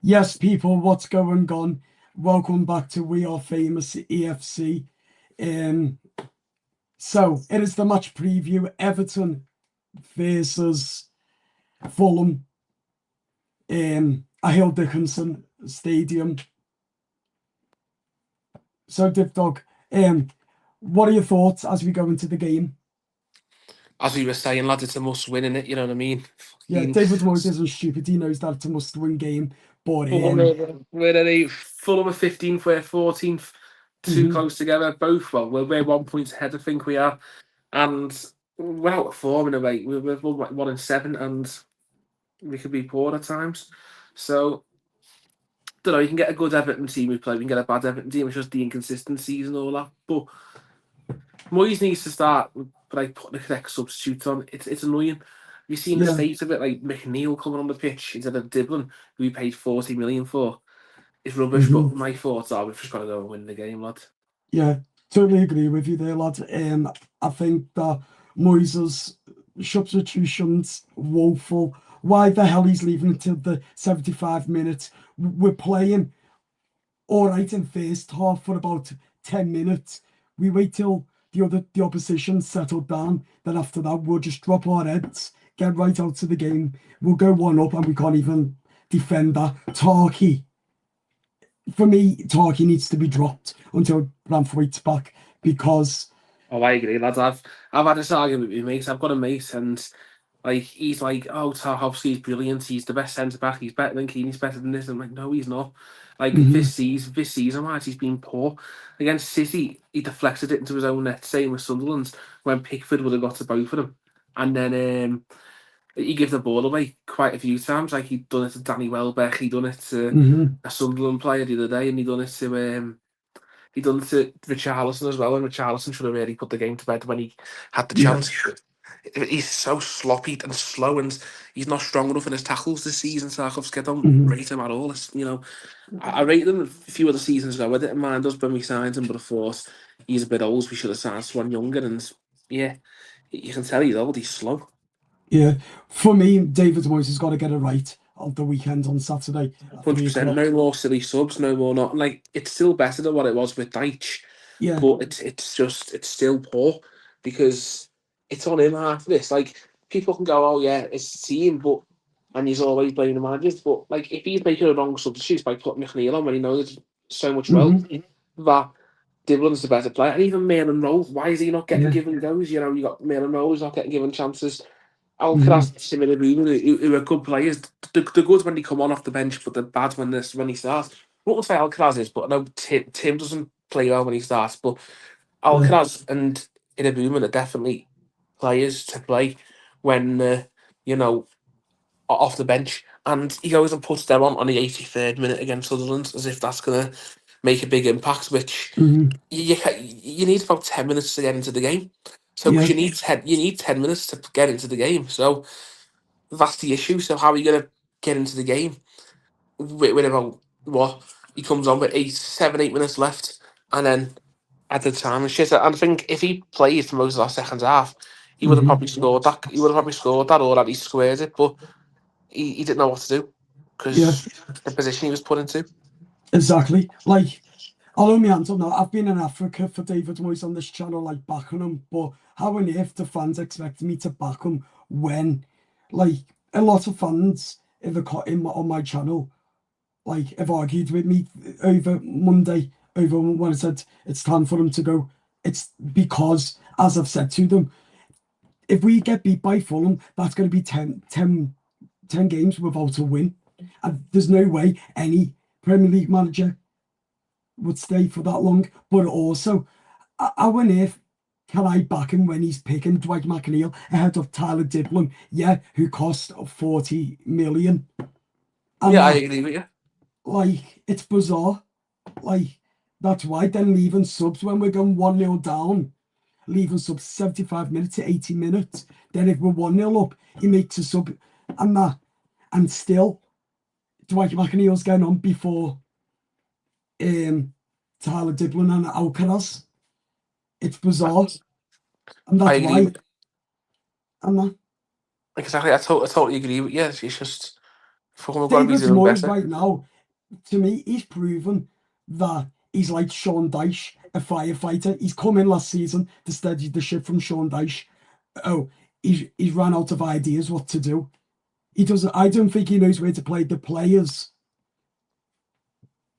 Yes, people, what's going on? Welcome back to We Are Famous EFC. Um, so it is the match preview: Everton versus Fulham. A Hill Dickinson Stadium. So, Div Dog, what are your thoughts as we go into the game? As we were saying, lads, it's a must win, innit? You know what I mean? Yeah, Fucking David Moyes isn't stupid. He knows that it's a must-win game. But we're at a Fulham 15th, we're 14th, too mhm, close together. Both, well, we're 1 point ahead, I think we are. And we're out of form in a way. We're 1 in 7, and we could be poor at times. So, don't know, you can get a good Everton team we play, we can get a bad Everton team, it's just the inconsistencies and all that. But Moyes needs to start like putting the correct substitute on. It's annoying. You've seen the yeah, state of it, like McNeil coming on the pitch instead of Diblin, who we paid 40 million for. It's rubbish, but mhm, my thoughts are we've just got to go and win the game, lad. yeah, totally agree with you there, lad. I think that Moises' substitutions woeful. Why the hell he's leaving until the 75 minutes? We're playing all right in first half for about 10 minutes. We wait till the opposition settled down. Then after that, we'll just drop our heads, get right out to the game. We'll go one up and we can't even defend that. For me, Tarky needs to be dropped until Branthwaite's back because Oh, I agree, lads. I've had this argument with my mates. I've got a mate, and like he's like, oh, Tarkovsky's brilliant. He's the best centre back. He's better than Keane. He's better than this. I'm like, no, he's not. Like mhm, this season, wise, he's been poor against City. He deflected it into his own net. Same with Sunderland's when Pickford would have got to both of them, and then he gave the ball away quite a few times. Like he'd done it to Danny Welbeck. He done it to mhm, a Sunderland player the other day, and he done it to Richarlison as well. And Richarlison should have really put the game to bed when he had the yeah, chance. He's so sloppy and slow, and he's not strong enough in his tackles this season. Tarkovsky, I don't mhm, rate him at all. I rate him a few other seasons ago. I didn't mind us when we signed him, but of course he's a bit old. We should have signed someone younger, and yeah, you can tell he's old. He's slow. yeah. For me, David Moyes has got to get it right on the weekend on Saturday at 100%. 3 o'clock. No more silly subs. No more not. Like it's still better than what it was with Deitch, Yeah, but it's still poor because it's on him after this. Like people can go, oh yeah, it's the team, but and he's always blaming the managers. But like if he's making a wrong substitute by putting McNeil on when he knows there's so much well mhm, that Diblin's the better player, and even Maitland Rowe, why is he not getting yeah, given goes? You know, you got Maitland Rowe who's not getting given chances. mhm, Alcaraz, similar Ruben, who are good players. They're good when they come on off the bench, but they're bad when he starts. I won't say Alcaraz is, but I know Tim doesn't play well when he starts. But yeah, Alcaraz and Inabuman are definitely players to play when off the bench. And he goes and puts them on the 83rd minute against Sutherland as if that's gonna make a big impact. Which mhm, you need about 10 minutes to get into the game. So because yeah, you need 10 minutes to get into the game. So that's the issue. So how are you gonna get into the game with about what he comes on with 8 minutes left, and then at the time and shit. And I think if he played for most of our second half, he would have mhm, probably scored that. He would have probably scored that, or at least squared it. But he didn't know what to do yeah, because the position he was put into. exactly. Like, I'll own my hands up now. I've been in Africa for David Moyes on this channel, like backing him. But how on earth do fans expect me to back him when, like, a lot of fans on my channel, like, have argued with me over Monday, over when I said it's time for him to go. It's because, as I've said to them, if we get beat by Fulham, that's going to be 10 games without a win. And there's no way any Premier League manager would stay for that long. But also, how on earth can I back him when he's picking Dwight McNeil ahead of Tyler Diblin? Yeah, who cost 40 million. And Yeah, I that, agree with you. like, it's bizarre. Like, that's why then leaving subs when we're going 1-0 down, leaving subs 75 minutes to 80 minutes. Then if we're 1-0 up, he makes a sub and that. And still, Dwight McNeil's going on before Tyler Diblin and Alcaraz. It's bizarre. And I that's agree. why I'm not. Exactly. I totally agree with you. It's just fucking we've got to be David doing Moyes better. right now. to me, he's proven that he's like Sean Dyche, a firefighter. He's come in last season to steady the ship from Sean Dyche. Oh, he's ran out of ideas what to do. He doesn't. I don't think he knows where to play the players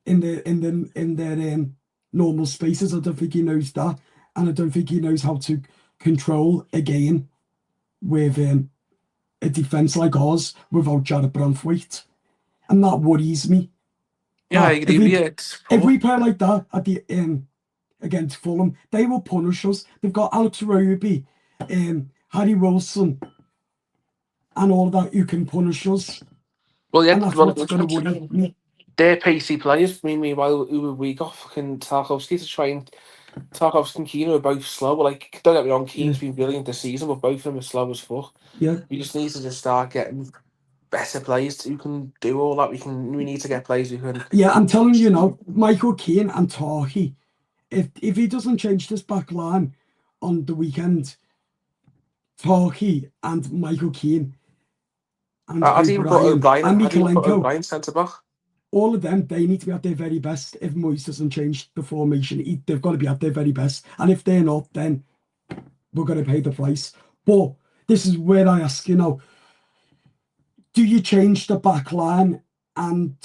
in their normal spaces. I don't think he knows that, and I don't think he knows how to control a game with a defense like ours without Jared Brandthwaite, and that worries me. Yeah, I That agree with you. It's if poor. we play like that at the against Fulham, they will punish us. They've got Alex Iwobi, Harry Wilson, and all that who can punish us, Well, yeah, and that's well, what's going to worry me. they're pacey players. Meanwhile, we got fucking Tarkovsky to try and Tarkovsky and Keane are both slow. But like, don't get me wrong, Yeah, Keane's been brilliant this season, but both of them are slow as fuck. yeah, We just need to just start getting better players who can do all that. We need to get players who can. yeah. I'm telling you now, Michael Keane and Tarky. If he doesn't change this back line on the weekend, Tarky and Michael Keane and I'd even put O'Brien O'Brien. and I'd even put Mikolenko, O'Brien centre back. all of them, they need to be at their very best. If Moyes doesn't change the formation, they've got to be at their very best. And if they're not, then we're going to pay the price. But this is where I ask you now, do you change the back line? And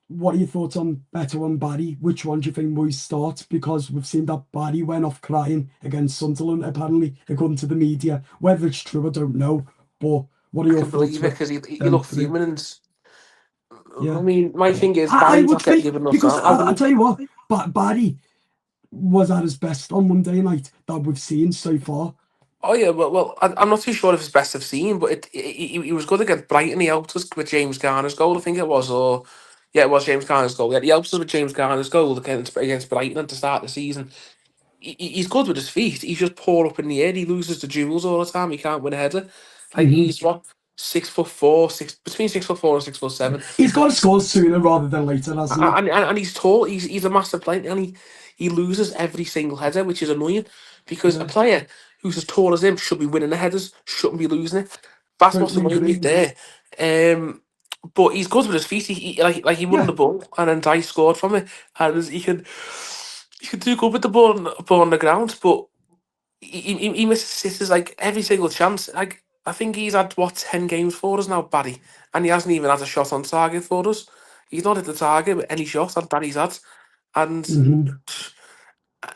what are your thoughts on Beto and Barry? Which one do you think Moyes starts? Because we've seen that Barry went off crying against Sunderland, apparently, according to the media. Whether it's true, I don't know. But what are I your can thoughts believe it with because he them looked three? fuming. And I Yeah. mean, my thing is I Barry's would not getting think, given enough because time. I I wouldn't. tell you what, Barry was at his best on Monday night that we've seen so far. Oh yeah, well, I'm not too sure if it's best of seen, but he was good against Brighton. He helped us with James Garner's goal, I think it was, or yeah, it was James Garner's goal. Yeah, he helped us with James Garner's goal against Brighton at the start of the season. He's good with his feet. He's just poor up in the air. He loses the duels all the time. He can't win a header. Like Hmm. he's what 6'4", between 6'4" and 6'7". He's got to score sooner rather than later, hasn't he? And he's tall. He's a massive player, and he loses every single header, which is annoying because a Yeah, player who's as tall as him should be winning the headers, shouldn't be losing it. That's what's totally annoying me agree. there. But he's good with his feet. Like he won Yeah. the ball, and then Dice scored from it, and he can do good with the ball on the ground, but he misses sitters like every single chance. Like I think he's had what 10 games for us now, Barry, and he hasn't even had a shot on target for us. He's not at the target with any shot that Barry's had, and Hmm.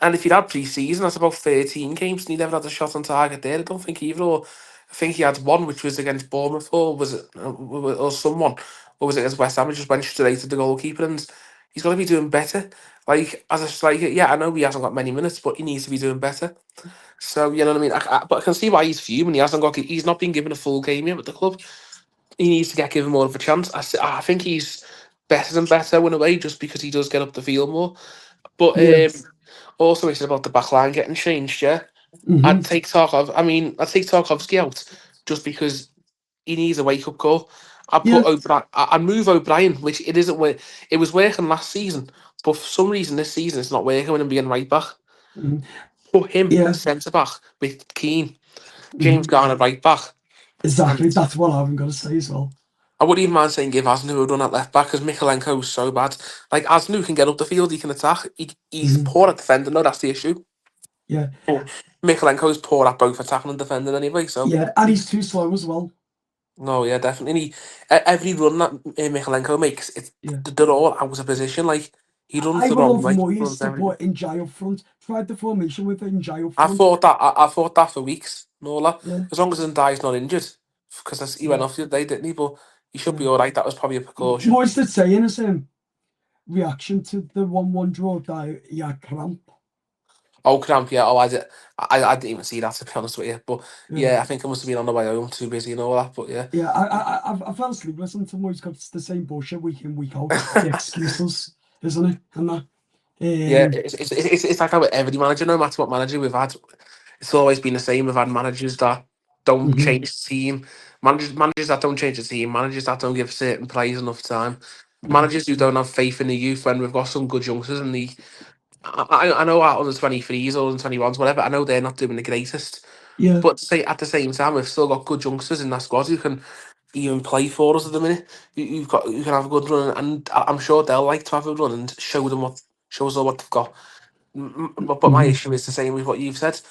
and if he'd had pre-season, that's about 13 games, and he never had a shot on target there. I don't think either. Or I think he had one, which was against Bournemouth, or was it, or someone, or was it against West Ham? He just went straight to the goalkeeper, and he's got to be doing better. Like as a striker, yeah, I know he hasn't got many minutes, but he needs to be doing better. So you know what I mean. But I can see why he's fuming. He hasn't got. He's not been given a full game yet with the club. He needs to get given more of a chance. I think he's better and better in a way, just because he does get up the field more. But Yeah. also it's about the back line getting changed. Yeah, Hmm. I'd take Tarkov. I mean, I'd take Tarkovsky out just because he needs a wake up call. I put Yeah. O'Brien. I move O'Brien, which it isn't. It was working last season, but for some reason this season it's not working with him being right back. Hmm. Put him Yeah. centre back with Keane, Hmm. James Garner right back, and Exactly. That's what I'm going to say as well. I wouldn't even mind saying give Asnu a run at left back because Mikolenko is so bad. Like Asnu can get up the field, he can attack. He's Hmm. poor at defending, no, that's the issue. Yeah. But Mikolenko is poor at both attacking and defending anyway. So Yeah. And he's too slow as well. no, yeah, definitely. And every run that Mikolenko makes, Yeah. they're all out of position. Like he runs I the would wrong love way, Moyes runs to everything. put Njai up front. Tried the formation with Njai up front. I thought that for weeks. Nola, Yeah. as long as Ndai's not injured, because he went Yeah. off the other day, didn't he? But he should Yeah. be all right. That was probably a precaution. Moyes did say in his reaction to the 1-1 draw that he had cramp. Oh, cramp, yeah. Oh, I didn't even see that, to be honest with you. But Yeah. yeah, I think I must have been on the way home, too busy and all that. But yeah, Yeah, I fell asleep listening to Moyes because it's the same bullshit week in, week out. The excuses, isn't it? And that. yeah. Um, It's like that with every manager, no matter what manager we've had. It's always been the same. We've had managers that don't mhm. change the team, managers that don't change the team, managers that don't give certain players enough time, Mhm. managers who don't have faith in the youth when we've got some good youngsters in the. I know our under 23s or under 21s, whatever. I know they're not doing the greatest, Yeah. but say at the same time we've still got good youngsters in that squad who can even play for us at the minute. You can have a good run, and I'm sure they'll like to have a run and show us all what they've got. But my Mhm. issue is the same with what you've said.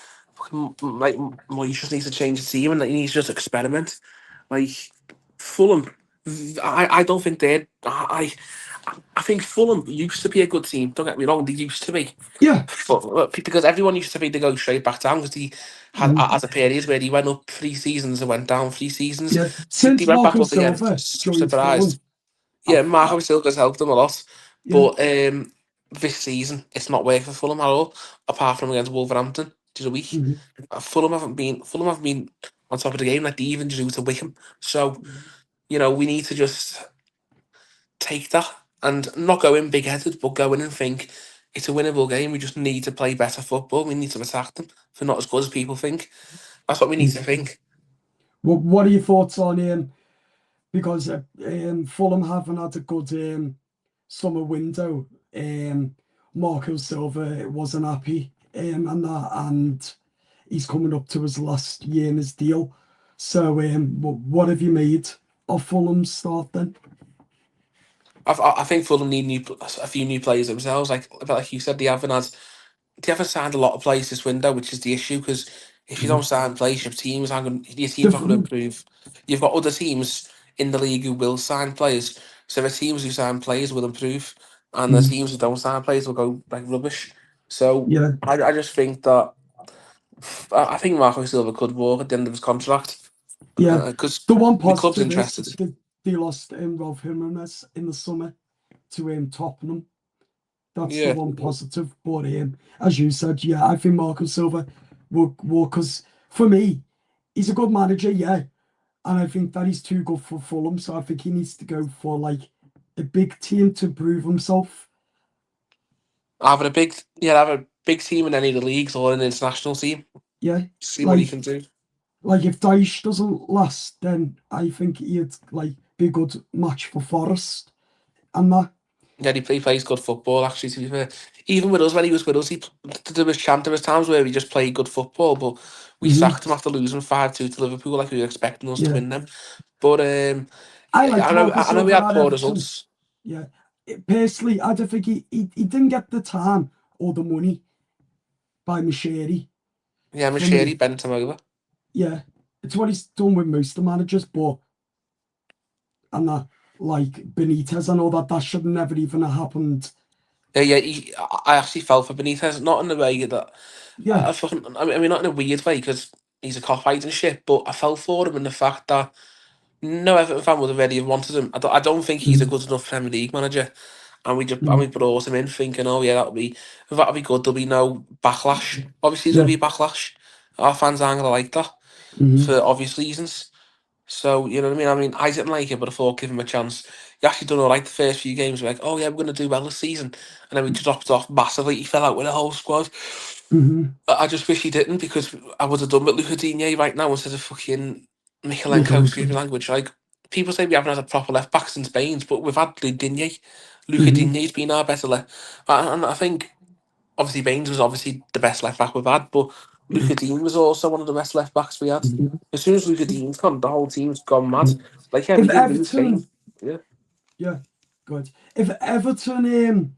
Like Moyes needs to change the team, and he needs to just experiment. Like Fulham, I don't think they're. I think Fulham used to be a good team. Don't get me wrong, they used to be. Yeah. But because everyone used to think they go straight back down because he Mhm. had a period where he went up 3 seasons and went down 3 seasons. Yeah. They Since went back Marco up again. Silva joined Surprised. Fulham, Yeah, I've, Marco Silva's helped them a lot, yeah. but this season it's not worked for Fulham at all. Apart from against Wolverhampton the other week, Mhm. Fulham haven't been on top of the game like they even drew to Wickham. So we need to just take that and not go in big headed, but go in and think it's a winnable game. We just need to play better football. We need to attack them. If they're not as good as people think, that's what we need to think. What are your thoughts on because Fulham haven't had a good summer window. Marco Silva wasn't happy and he's coming up to his last year in his deal. So what have you made of Fulham's start then? I think Fulham need a few new players themselves. Like you said, they haven't signed a lot of players this window, which is the issue. Because if you don't sign players, your team's not going to The, improve. You've got other teams in the league who will sign players. So the teams who sign players will improve, and the teams who don't sign players will go like rubbish. So yeah, I just think that I think Marco Silva could walk at the end of his contract yeah. because The one the club's positive is interested. that they lost Rolf Jimenez in the summer to Tottenham. That's the Yeah, one positive. But as you said, yeah, I think Marco Silva will because for me, he's a good manager, yeah, and I think that he's too good for Fulham. So I think he needs to go for like a big team to prove himself. have a big team in any of the leagues or an international team. Yeah, See what he like can do. if Dyche doesn't last, then I think he'd like be a good match for Forest and that. Yeah, he plays good football. Actually, to be fair, even with us when he was with us, there was times where he just played good football, but we Hmm. sacked him after losing 5-2 to Liverpool, like we were expecting us to Yeah, win them. But I yeah, liked Marco I know we Silva had at poor Everton. results. Yeah, personally, I don't think he didn't get the time or the money by Macheri Yeah, for Macheri me. bent him over. Yeah, it's what he's done with most of the managers, but and that like Benitez and all that should never even have happened. Yeah, I actually fell for Benitez, not in the way that Yeah. I mean, not in a weird way because he's a cockfight and shit, but I fell for him in the fact that no Everton fan would have really wanted him. I don't think he's a Mm, good enough Premier League manager. We mm, brought him in thinking, oh yeah, that'll be good. There'll be no backlash. Obviously, there's yeah. gonna be backlash. Our fans aren't gonna like that Mm, for obvious reasons. So you know what I mean. I mean, I didn't like it, but I thought give him a chance. He actually done all right the first few games. We're like, oh yeah, we're gonna do well this season, and then we dropped off massively. He fell out with the whole squad. mm, I just wish he didn't because I would have done with Luca Digne right now instead of fucking Mikalenko. Excuse Nicolenko. me, language. Like people say, we haven't had a proper left back since Baines, but we've had Digne. Luca Mm, Digne's been our better left, and I think obviously Baines was obviously the best left back we've had, but Luca mm, Dean was also one of the best left backs we had. mm. As soon as Luca Dean's gone, the whole team's gone mad. Like yeah, we If didn't lose Everton, games. Yeah, yeah, good. If Everton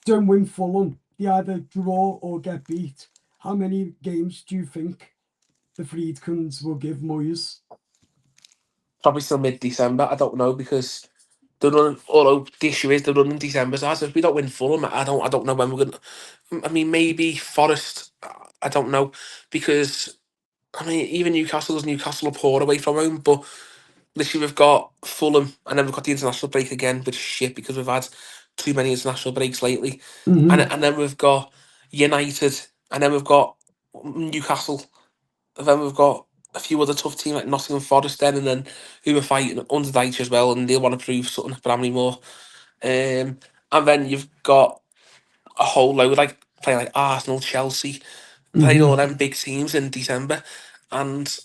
don't win Fulham, they either draw or get beat. How many games do you think the Friedkins will give Moyes? probably still mid-December. I don't know because they're running. Although the issue is they're running December, so if we don't win Fulham, I don't know when we're gonna. I mean, maybe Forest. I don't know because I mean even Newcastle are poor away from home, but literally we've got Fulham and then we've got the international break again, which is shit because we've had too many international breaks lately, Hmm. and then we've got United and then we've got Newcastle and then we've got a few other tough teams like Nottingham Forest then and then who are fighting under Dyche as well and they'll want to prove something for how many more. And then you've got a whole load like playing like Arsenal, Chelsea, playing all Hmm. them big teams in December, and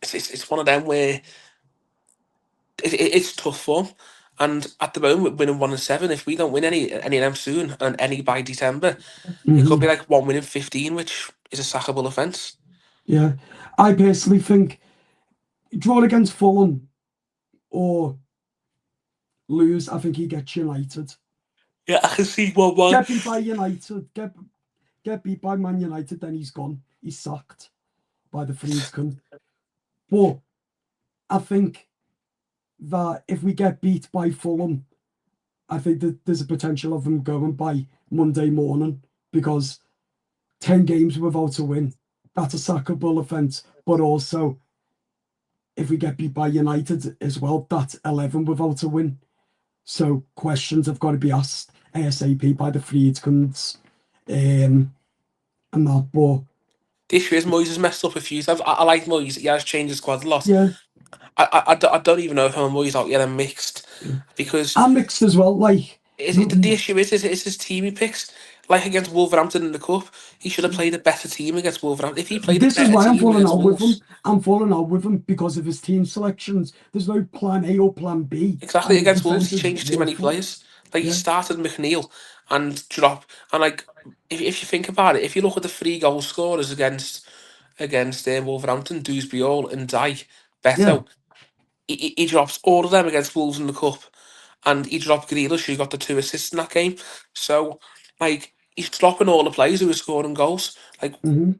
it's one of them where it's tough for 'em. And at the moment, we're winning 1-7. If we don't win any of them soon and any by December, it could be Hmm. like 1 win in 15, which is a sackable offence. Yeah, I personally think drawn against Fulham. or lose, I think he gets United. Yeah, I can see 1-1. Get beat by United, get beat by Man United, then he's gone. He's sacked by the Friedkin. But I think that if we get beat by Fulham, I think that there's a potential of them going by Monday morning, because 10 games without a win, that's a sackable offence. But also, if we get beat by United as well, that's 11 without a win. So questions have got to be asked ASAP by the Friedkins, and that. But The issue is Moyes has messed up a few times. I like Moyes. He has changed his squad a lot. yeah, I don't even know if him and Moyes out yet are mixed, yeah. because I'm mixed as well. Like, the issue is his team he picks. Like against Wolverhampton in the cup, he should have played a better team against Wolverhampton. If he played a this is better why I'm team falling against out with him. Wolves, I'm falling out with him because of his team selections. There's no plan A or plan B, exactly and the against Wolves, he defense is changed too many awful. players. Like he Yeah. started McNeil and drop, and like if you think about it, if you look at the 3 goal scorers against Wolverhampton, Dewsbury and Dye, Yeah. Beto, he drops all of them against Wolves in the cup, and he dropped Grealish, who got the 2 assists in that game. So like he's dropping all the players who are scoring goals. Like Hmm.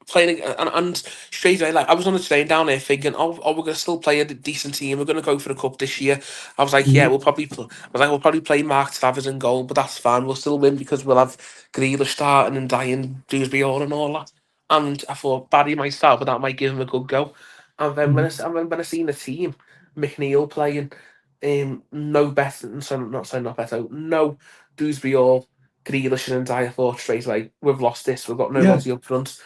playing and straight away, like I was on the train down there thinking, oh, we're gonna still play a decent team. We're gonna go for the cup this year. I was like, yeah, Hmm. we'll probably. I was like, we'll probably play Mark Travers in goal, but that's fine. We'll still win because we'll have Grealish starting and dying, Dewsbury and all that. And I thought Barry myself, but that might give him a good go. And then Hmm. when I seen the team, McNeil playing, no better than not better, no Dewsbury Grealish and Dyer, I thought straight away, we've lost this. We've got Yeah. nobody up front.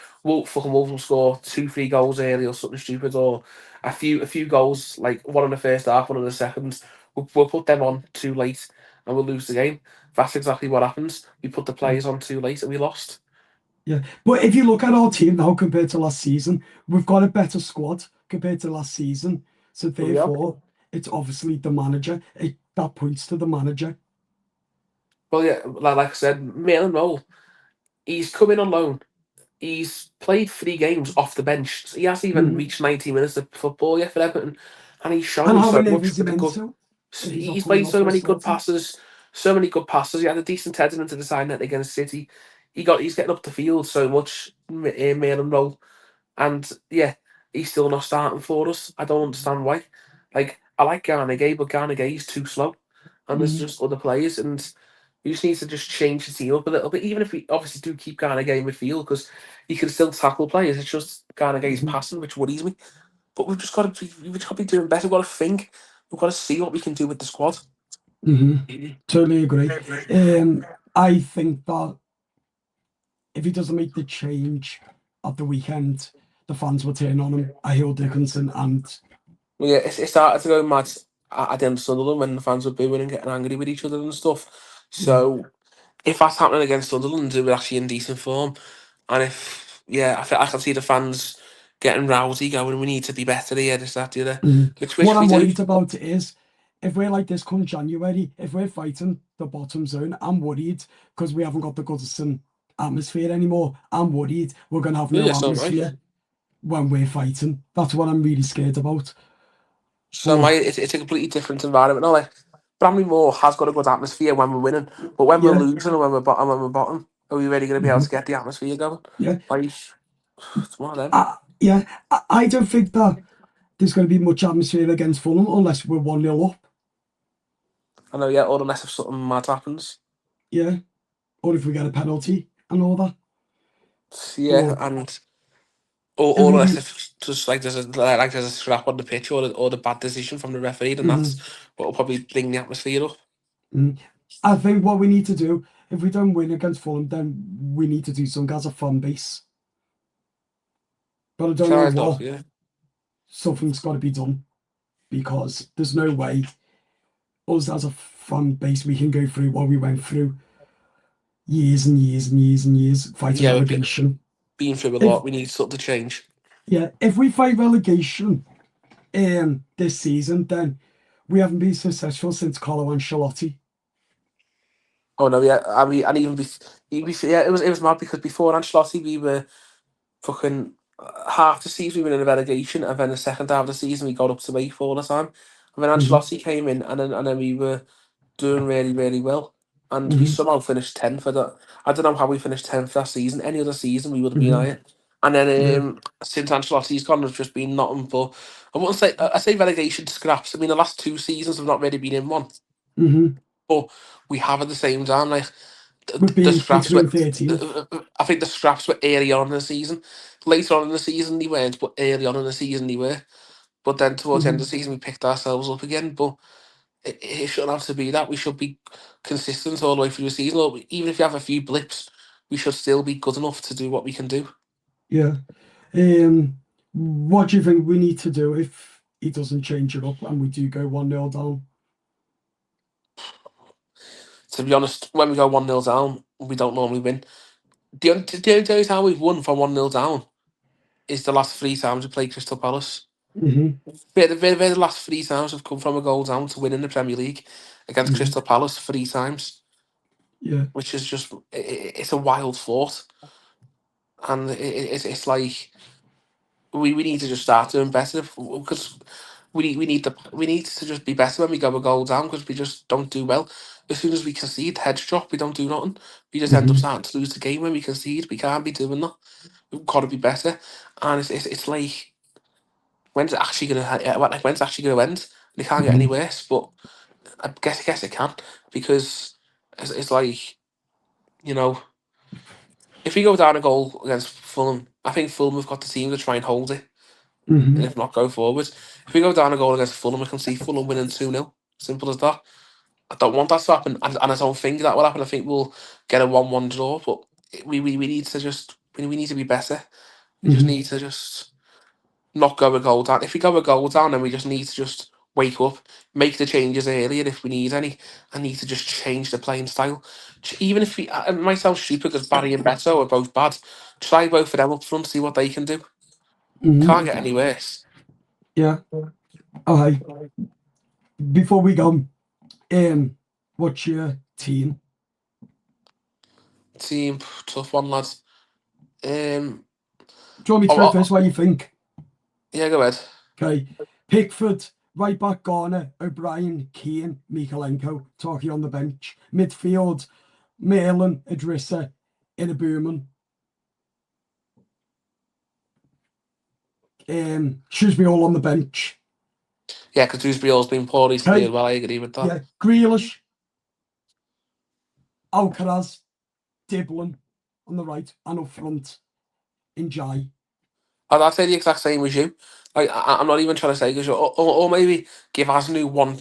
Fucking Wolves will score 2-3 goals early or something stupid, or a few goals, like one in the first half, one in the second. We'll put them on too late and we'll lose the game. That's exactly what happens. We put the Yeah. players on too late and we lost. Yeah. But if you look at our team now compared to last season, we've got a better squad compared to last season. So But we have. therefore, it's obviously the manager. That points to the manager. Well, yeah, like I said, Maitland Noel, he's come in on loan. He's played 3 games off the bench. So he hasn't even Hmm. reached 90 minutes of football yet for Everton. And he's And showing how so on earth much is he with the meant good. to if he's not He's coming played off so or many good starting? passes, so many good passes. He had a decent heading into the side net against City. He's getting up the field so much, mail and roll. And yeah, he's still not starting for us. I don't understand why. Like, I like Garnegay, but Garnegay's too slow. And there's Hmm. just other players, and we just need to just change the team up a little bit. Even if we obviously do keep Garnegay in midfield, because he can still tackle players. It's just Garnegay's Hmm. passing, which worries me. But we've just got to be doing better. We've got to think. We've got to see what we can do with the squad. Hmm. Totally agree. I think that if he doesn't make the change at the weekend, the fans will turn on him. I hear Dickinson, and Well, yeah, it started to go mad at the end of Sunderland when the fans were booing and getting angry with each other and stuff. yeah. So if that's happening against Sunderland, they were actually in decent form. And if, yeah, I can see the fans getting rowdy, going, we need to be better here, this, that, the other. Mhm. Which What we I'm do. worried about is if we're like this come January, if we're fighting the bottom zone, I'm worried because we haven't got the Goodison atmosphere anymore. I'm worried we're going to have Yeah, no so am I. atmosphere when we're fighting. That's what I'm really scared about. So am I. But It's a completely different environment. No, like, Bramley Moore has got a good atmosphere when we're winning, but when we're yeah, losing and when we're bottom, are we really going to be able mhm, to get the atmosphere going? yeah, Like, it's one of them. yeah. I don't think that there's going to be much atmosphere against Fulham unless we're 1-0 up. I know, yeah, or unless if something mad happens. Yeah, or if we get a penalty and all that. Yeah, But and if or unless we, if just like there's a scrap on the pitch or the bad decision from the referee, and that's mhm, what will probably bring the atmosphere up. mhm. I think what we need to do, if we don't win against Fulham, then we need to do something as a fan base. But I don't know Kind of, what. yeah. Something's got to be done because there's no way us as a fan base we can go through what we went through years and years and years and years fighting Yeah, relegation. been through a If lot. We need something to change. yeah, if we fight relegation this season, then we haven't been successful since Carlo Ancelotti. Oh no, yeah. I mean, and yeah, it was mad because before Ancelotti, we were fucking half the season we were in a relegation, and then the second half of the season we got up to eighth all the time, And then Mhm. Ancelotti came in, and then we were doing really, really well. And we Mhm. somehow finished 10th for that. I don't know how we finished 10th that season. Any other season, we would have been Mhm. higher. And then Yeah. since Ancelotti's gone, it's just been nothing but, I wouldn't say, I say relegation scraps. I mean, the last 2 seasons have not really been in one. Mhm. But we have at the same time, like, We've the been scraps were, between 13th. I think the scraps were early on in the season. Later on in the season, they weren't, but early on in the season, they were. But then towards the end of Mhm. the season, we picked ourselves up again. But it shouldn't have to be that. We should be consistent all the way through the season. Or even if you have a few blips, we should still be good enough to do what we can do. Yeah. What do you think we need to do if he doesn't change it up and we do go 1-0 down? To be honest, when we go 1-0 down, we don't normally win. The only time we've won from 1-0 down is the last 3 times we played Crystal Palace. Mhm. The last 3 times have come from a goal down to win in the Premier League against Mhm. Crystal Palace 3 times, Yeah. which is just it's a wild thought, and it's like we need to just start doing better because we need to just be better when we go a goal down because we just don't do well. As soon as we concede, heads drop, we don't do nothing. We just end up Mhm. starting to lose the game when we concede. We can't be doing that. We've got to be better, and it's like when's it actually when's it actually gonna end? They can't get any Mhm. worse, but I guess it can because it's like you know if we go down a goal against Fulham, I think Fulham have got the team to try and hold it, and Mhm. if not go forward. If we go down a goal against Fulham, we can see Fulham winning 2-0. Simple as that. I don't want that to happen, and I don't think that will happen. I think we'll get a 1-1 draw, but we need to just we need to be better. We just Mhm. need to just not go a goal down. If we go a goal down, then we just need to just wake up, make the changes earlier if we need any, and need to just change the playing style. Even if we, it might sound stupid because Barry and Beto are both bad. Try both of them up front, see what they can do. Can't Mhm. get any worse. Yeah. Okay. Before we go, what's your team? Team, tough one, lads. Um, Do you want me to oh, go oh, first? What you think? yeah, go ahead. Okay. Pickford, right back Garner, O'Brien, Keane, Mikalenko, Turkey on the bench. Midfield, Merlin, Idrissa, Inabuman. Shrewsbury all on the bench. Yeah, because Dewsbury's been poor recently as Okay. well. I agree with that. Yeah. Grealish, Alcaraz, Diblin on the right, and up front, Njai. I'd say the exact same as you. Like, I'm not even trying to say because, or maybe give Asnu one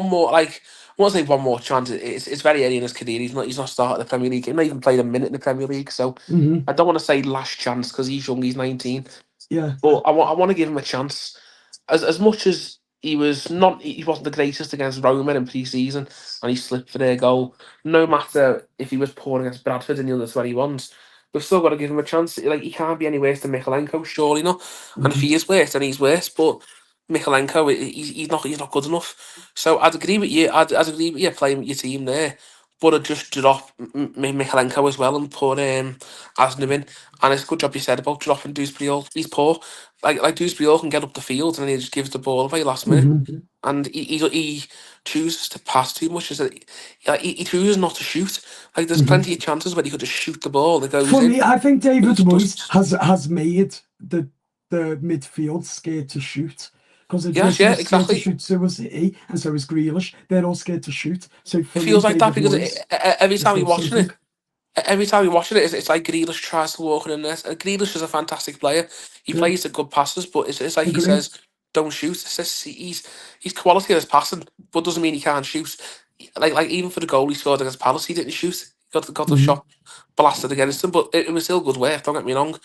more. Like, I won't say one more chance. It's very early in his career. He's not started the Premier League. He's not even played a minute in the Premier League. So Mm-hmm. I don't want to say last chance because he's young. He's 19. Yeah. But I want to give him a chance. As much as he wasn't the greatest against Roma in pre-season and he slipped for their goal. No matter if he was poor against Bradford in the under 21s, we've still got to give him a chance. Like he can't be any worse than Mikalenko, surely not. And if Mm-hmm. he is worse, then he's worse. But Mikalenko, he's not good enough. So I'd agree with you. I'd agree with you playing with your team there. But I'd just drop Mikalenko as well and put Asnu in. And it's a good job you said about dropping Dewsbury. He's poor. Like Dewsbury can get up the field and he just gives the ball away last minute. Mm-hmm. And he chooses to pass too much. He chooses not to shoot. Like there's Mm-hmm. plenty of chances where he could just shoot the ball that goes For in. me, I think But David he Moyes just has made the midfield scared to shoot because yes, Idrissa yeah, was scared to exactly. shoot, so was he, and so was Grealish. They're all scared to shoot. So It for me, feels like that David because Moyes every has time you're done watching something. it, it's like Grealish tries to walk in this. And Grealish is a fantastic player. He Yeah, plays the good passes, but it's like he agree. says, "Don't shoot." It says he's quality at his passing, but doesn't mean he can't shoot. Like even for the goal he scored against Palace, he didn't shoot. He got the Mm-hmm. shot blasted against him, but it was still good work. Don't get me wrong.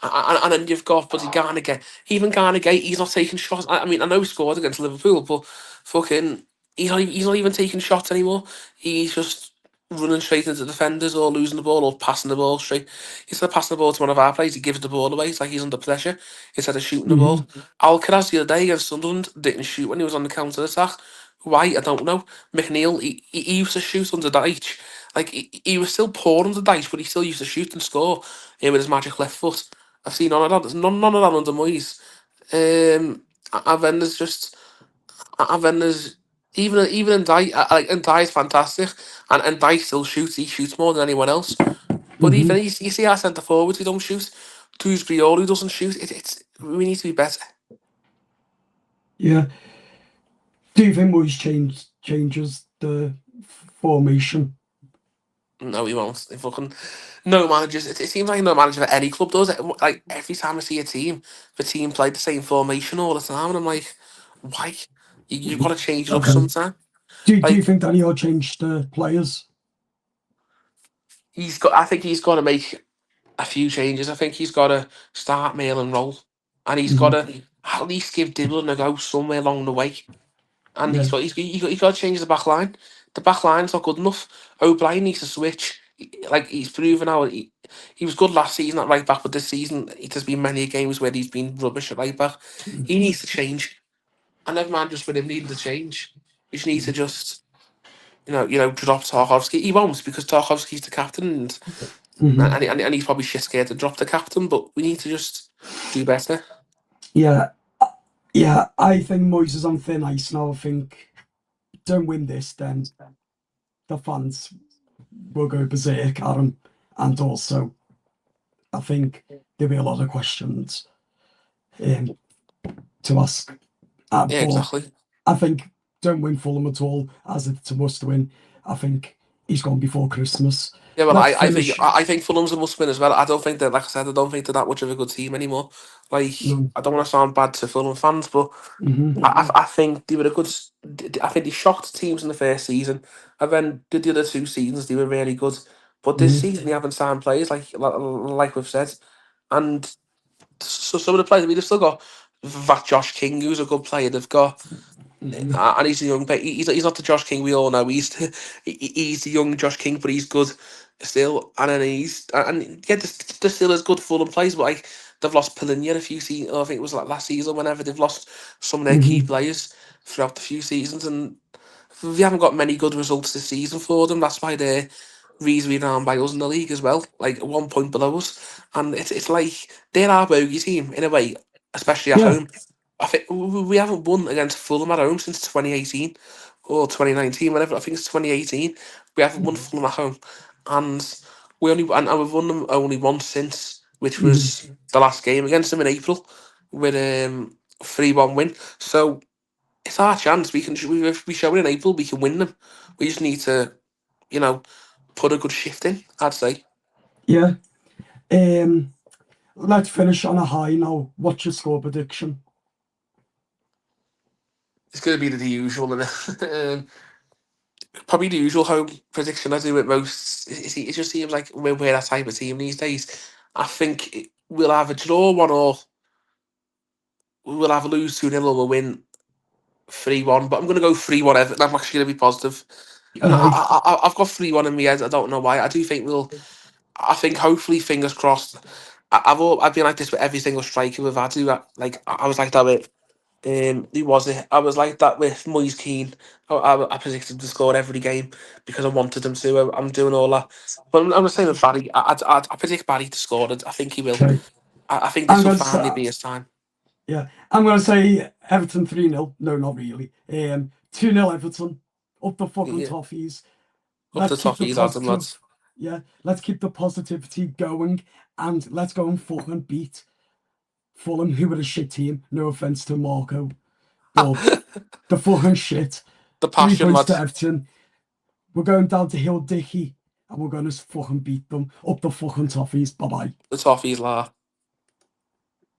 And then you've got Buddy Garnegate. Even Garnegate, he's not taking shots. I mean, I know he scored against Liverpool, but fucking, he's not even taking shots anymore. He's just running straight into defenders or losing the ball or passing the ball straight. Instead of passing the ball to one of our players, he gives the ball away. It's like he's under pressure instead of shooting the Mm-hmm. ball. Alcaraz the other day against Sunderland didn't shoot when he was on the counter attack. Why? I don't know. McNeil, he used to shoot under Dyche. Like, he was still poor under Dyche, but he still used to shoot and score with his magic left foot. I've seen none of that. There's none of that under Moyes. And then there's just And then there's even Ndai, like Ndai is fantastic, and Ndai still shoots. He shoots more than anyone else. But even you see our centre forwards who don't shoot. Tuz Griol who doesn't shoot. It's we need to be better. Yeah. Do you think Moyes changes the formation? No, he won't. If fucking no managers, it seems like no manager at any club does it. Like every time I see a team, the team play the same formation all the time, and I'm like, why? You've got to change it up Okay. sometime. Do you Like think that he'll change the players? I think he's got to make a few changes. I think he's got to start mail and roll, and he's got Hmm. to at least give Dylan a go somewhere along the way. And Yeah. he's got to change the back line. The back line's not good enough. O'Brien needs to switch. Like he's proven out. He was good last season at right back, but this season there's been many games where he's been rubbish at right back. He needs to change. And never mind just with him needing to change. He just needs to just drop Tarkovsky. He won't because Tarkovsky's the captain, Hmm. and he's probably shit scared to drop the captain. But we need to just do better. Yeah. Yeah. I think Moyes is on thin ice now. I think don't win this, then the fans will go berserk at him, and also I think there'll be a lot of questions um, to ask. Yeah, But exactly. I think don't win Fulham at all as it's a must win. I think he's gone before Christmas. Yeah, well, Let's I think finish. I think Fulham's a must win as well. I don't think that, like I said, I don't think they're that much of a good team anymore. Like, No. I don't want to sound bad to Fulham fans, but Hmm. I think they were a good. I think they shocked teams in the first season, and then the other two seasons they were really good. But this Hmm. season they haven't signed players like we've said, and so some of the players they've still got that Josh King, who's a good player. They've got Hmm. and he's a young, but he's not the Josh King we all know. He's the young Josh King, but he's good still. And then yeah, they're still as good Fulham players, but like they've lost Polinia a few seasons. I think it was like last season. Whenever they've lost some of their key Hmm. players throughout the few seasons, and we haven't got many good results this season for them. That's why they're reasonably down by us in the league as well, like 1 point below us. And it's like they're our bogey team in a way, especially at Yeah. home. I think we haven't won against Fulham at home since 2018 or 2019, whatever. I think it's 2018. We haven't won Fulham at home, and and we've won them only once since, which Hmm. was the last game against them in April with 3-1 win. So it's our chance. If we show it in April, we can win them. We just need to, you know, put a good shift in. I'd say Yeah. Um, let's finish on a high now. What's your score prediction? it's going to be the usual, and probably the usual home prediction I do with most. It just seems like we're that type of team these days. I think we'll have a draw 1-1. We'll have a lose 2-0 or we'll win 3-1. But I'm going to go 3-1 Everton. I'm actually going to be positive. Okay. I've got 3-1 in my head. I don't know why. I do think we'll. I think hopefully, fingers crossed. I've been like this with every single striker we've had. I was like that with who was it? I was like that with Moise Keane. I predicted to score every game because I wanted him to. I'm doing all that, but I'm the same with Barry. I predict Barry to score. I think he will. Okay. I think I'm this will going to finally say, be his time. yeah, I'm going to say Everton 3-0. No, not really. 2-0 Everton. Up the fucking Yeah, toffees. up the Let's keep top the he's Adam positive. lads. Yeah, let's keep the positivity going, and let's go and fucking beat Fulham, who were a shit team. No offense to Marco, but the fucking shit. The 3 passion points to lads. Everton. We're going down to Hill Dicky, and we're going to fucking beat them up the fucking toffees. Bye bye. The toffees la.